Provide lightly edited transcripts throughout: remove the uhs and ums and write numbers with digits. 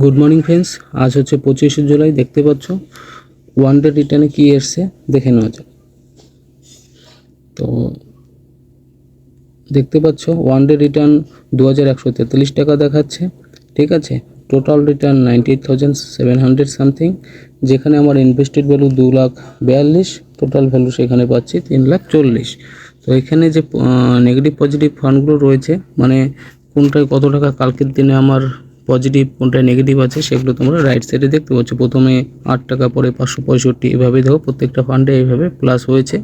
Good morning friends, আজ হচ্ছে 25শে জুলাই। দেখতে পাচ্ছ ওয়ান ডে রিটার্নে কী এসছে দেখে নেওয়া যাক। তো দেখতে পাচ্ছ ওয়ান ডে রিটার্ন 2143 টাকা দেখাচ্ছে, ঠিক আছে। টোটাল রিটার্ন 98,700 সামথিং, যেখানে আমার ইনভেস্টেড ভ্যালু 2,42,000, টোটাল ভ্যালু সেখানে পাচ্ছি 3,40,000। তো এখানে যে নেগেটিভ পজিটিভ ফান্ডগুলো রয়েছে, মানে কোনটায় কত টাকা কালকের দিনে আমার পজিটিভ কোনটায় নেগেটিভ আছে, সেগুলো তোমরা রাইট সাইডে দেখতে পাচ্ছ। প্রথমে 8 টাকা, পরে 565, এভাবে দেখো প্রত্যেকটা ফান্ডে এইভাবে প্লাস হয়েছে।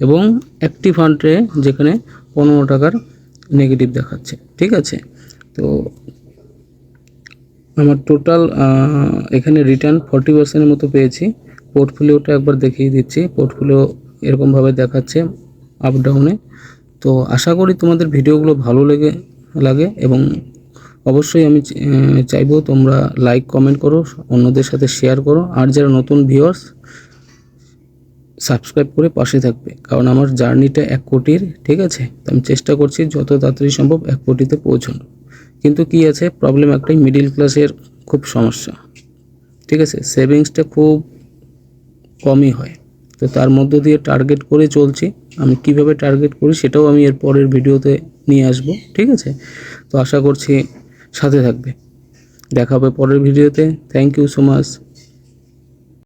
এবং একটি ফান্ডে যেখানে 15 টাকার নেগেটিভ দেখাচ্ছে, ঠিক আছে। তো আমার টোটাল এখানে রিটার্ন 40% মতো পেয়েছি। পোর্টফোলিওটা একবার দেখিয়ে দিচ্ছি। পোর্টফোলিও এরকমভাবে দেখাচ্ছে আপ ডাউনে। তো আশা করি তোমাদের ভিডিওগুলো ভালো লাগে এবং অবশ্যই আমি চাইবো তোমরা লাইক কমেন্ট করো, অন্যদের সাথে শেয়ার করো, আর যারা নতুন ভিউয়ার্স সাবস্ক্রাইব করে পাশে থাকবে, কারণ আমার জার্নিটা 1 কোটির, ঠিক আছে। তো আমি চেষ্টা করছি যত তাড়াতাড়ি সম্ভব 1 কোটিতে পৌঁছানো। কিন্তু কি আছে, প্রবলেম একটাই, মিডিল ক্লাসের খুব সমস্যা, ঠিক আছে। সেভিংসটা খুব কমই হয়। তো তার মধ্য দিয়ে টার্গেট করে চলছি। আমি কিভাবে টার্গেট করি সেটাও আমি এর পরের ভিডিওতে নিয়ে আসব, ঠিক আছে। তো আশা করছি সাথে থাকবে। দেখা হবে পরের ভিডিওতে। Thank you so much.